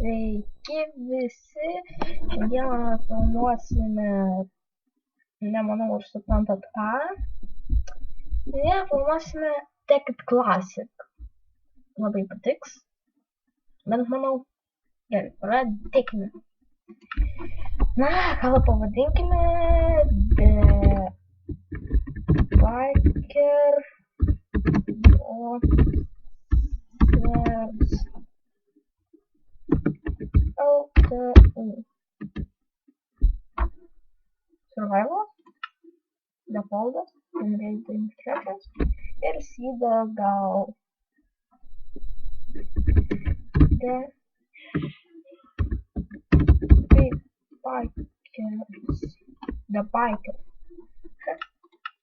Sveiki visi, šiandieną filmuosime, nemanau, ar suprantat ką. Filmuosime Take It Classic. Labai patiks, bent manau. Gerai, pradėkime. Na, ką pavadinkime The Biker Brothers LTU. Survival, defaultas, generating instructions ir syda gal. The Biker.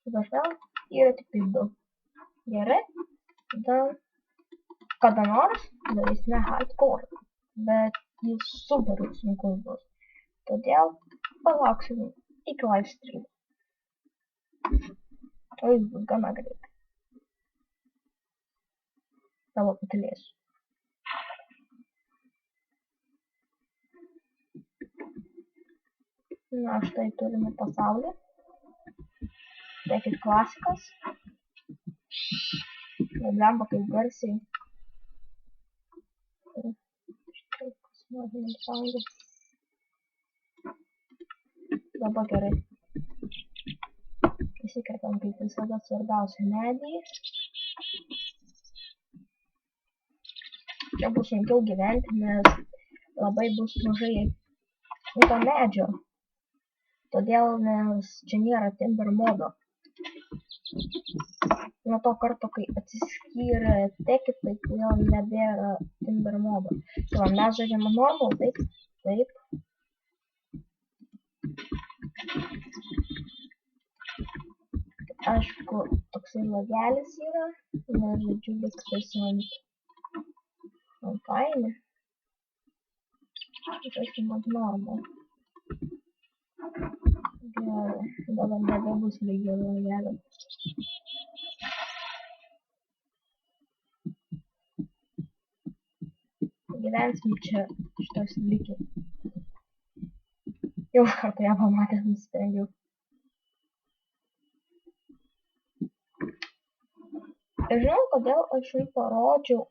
Dažnai yra tik tai du. Gerai, tada kada nors darysime hardcore, bet jis super sunkus bus. Todėl palauksime iki live stream. O jis bus gana greit. Tavo patilėsiu. Na, štai turime pasaulį. Take It klasikas. Neblemba kaip garsiai. Dabar gerai. Įsikertam kaip visada svarbiausia medį. Čia bus sunkiau gyventi, nes labai bus mažai to medžio. Todėl, nes čia nėra timber modo. Nuo to karto, kai atsiskyrė Take It, tai vėl nebėra timber modo. Tai mes žaidžiame normal, taip. Aišku, toksai lagelis yra, nes žaidžiu viskas ant failį. Žaidžiu ant normal. Gerai, dabar nebebus lygio lagelio. Gyvensim čia šitos lygį. Jau kartą ją pamatęs nusprendžiau. Ir žinau, kodėl aš jums parodžiau,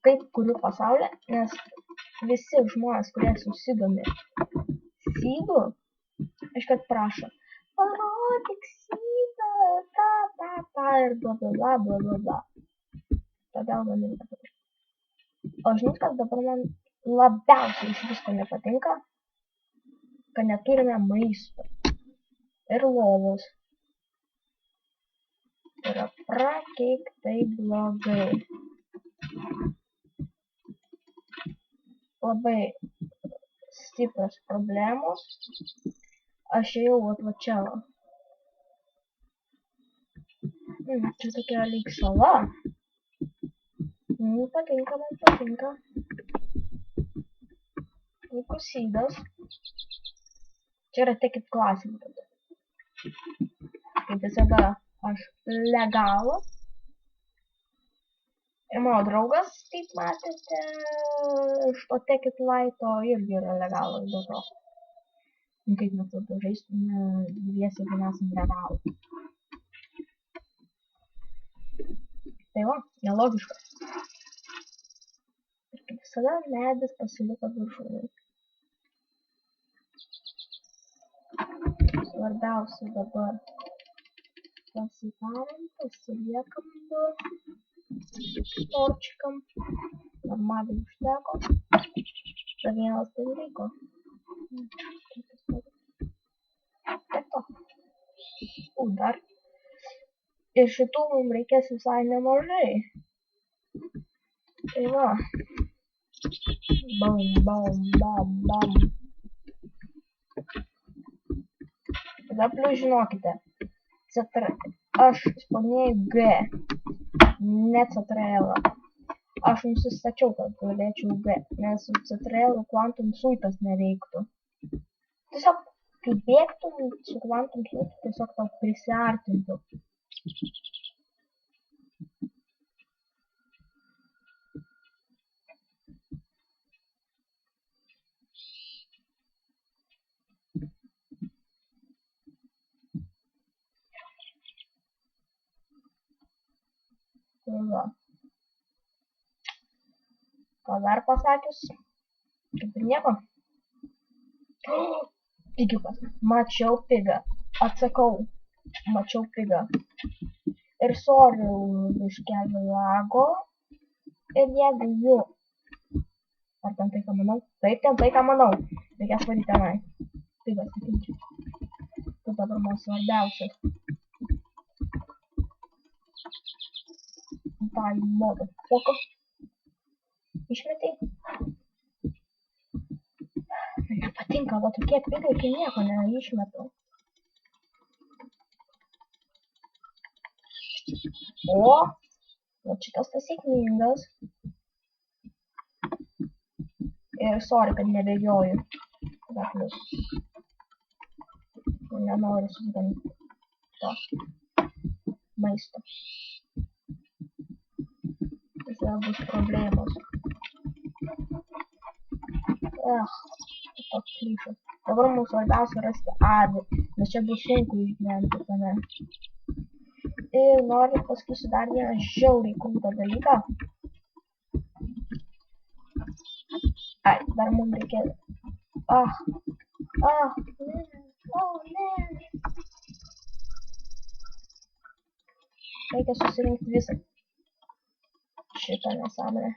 kaip kuriu pasaulį, nes visi žmonės, kurie susidomi seedų, iškart prašo, parodyk seedą, ta ir bla. Todėl man ir nepatinka. O žinot, kas dabar man labiausiai iš visko nepatinka, kad neturime maisto ir lovos. Tai yra prakeiktai blogai. Labai stiprios problemos. Aš ėjau va čia. Čia tokia lyg sala. Patinka, man patinka. Puikus seedas. Čia yra Take It Classic. Kaip visada aš legalų. Ir mano draugas, kaip matėte, iš to Take It Lite'o irgi yra legalus dėl to. Kaip mes tada žaistume dviesi, kai nesam legalų. Tai va, nelogiška. Ir kaip visada medis pasiliko viršūnėje. Svarbiausia dabar pasidarėm, pasiliekam du torčikam. Normaliai užteko. Dar vienas tai liko. Taip to. Dar. Ir šitų mums reikės visai nemažai. Tai va. Bam. Tada plius žinokite. Aš spaminėjau G. Ne CTRL. Aš nusistačiau, kad galėčiau G. Nes su CTRL Quantum Suitas nereiktų. Tiesiog, kai bėgtum su Quantum Suitu, tiesiog tau prisiartintų. Va. Ką dar pasakius? Kaip ir nieko. Tikiukas. Mačiau pigą. Atsakau. Mačiau pigą. Ir sorry už biškelį lago. Ir jeigu jų... Ar ten tai, ką manau? Taip, ten tai, ką manau. Reikės varyti tenai. Pigas, sakyčiau. Tai dabar man svarbiausias. Tai modo. Foko. Išmetei? Nepatinka, va tokie pigai, kai nieko neišmetu. O, va šitas tas sėkmingas. Ir sorry, kad nebėgioju. Dar plius. Nenoriu susidaryti to maisto. Tai bus problemos. Toks klišas. Dabar mums svarbiausia rasti avį, nes čia bus sunku išgyventi tame. Ir noriu pasakysiu dar vieną žiauriai krūtą dalyką. Ai, dar mums reikia... ne. Reikia susirinkti visą šitą nesąmonę.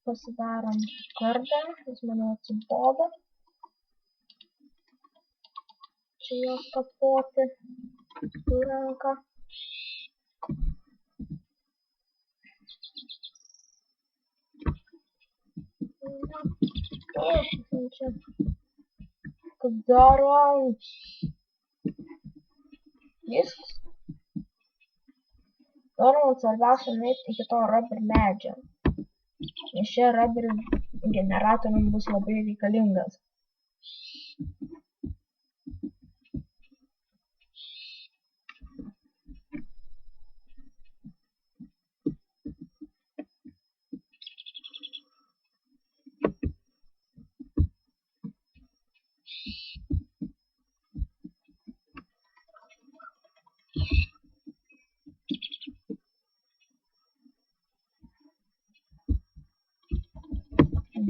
Pasidarom kardą, nes manau atsibodo. Čia jos kapoti su ranka. Čia. Kaip darom. Viskas. Darom svarbiausia nueiti iki to rubber medžio. Nes čia rubber generatorium bus labai reikalingas.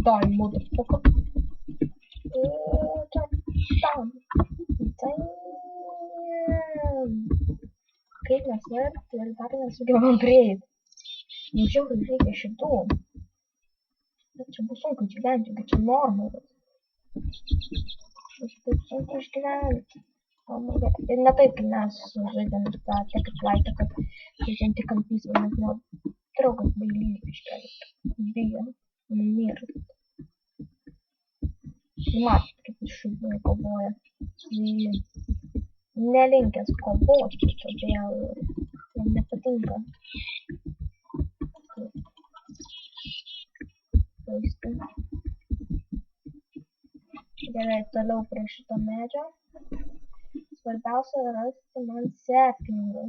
Die, motherfucker. Damn. Kaip mes ir dar nesugebam prieiti. Nežiau, kad reikia šitų. Bet čia bus sunku išgyventi, bet čia normalas. Taip sunku išgyventi. Ir ne taip, kai mes žaidėme tą Ticket Flight, kad žaidėm tik ant pysų, nes nuo draugas bailį iškeli. Bijom. Mirti. Matot, kaip iš šūdų kovoja. Nelinkęs kovoti, todėl man nepatinka. Gerai, toliau prie šito medžio. Svarbiausia rasti man sepingą.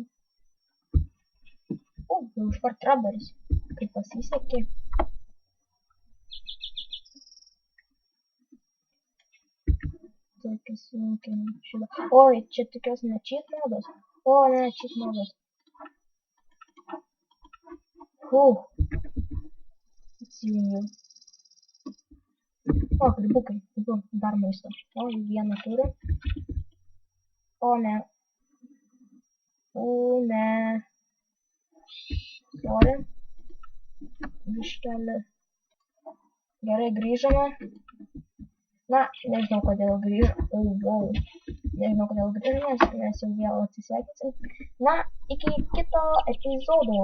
Jau iškart rubberis. Kaip pasisekė. Oi, čia tokios ne cheat modos. O, ne, cheat modos. Atsijungiau. O, grybukai. Dar maisto. O, vieną turiu. O, ne. Sorry. Biškelį. Gerai, grįžome. Na, nežinau, kodėl grįžome. Nežinau, kodėl grįžome, nes jau vėl atsisveikinsim. Na, iki kito epizodo.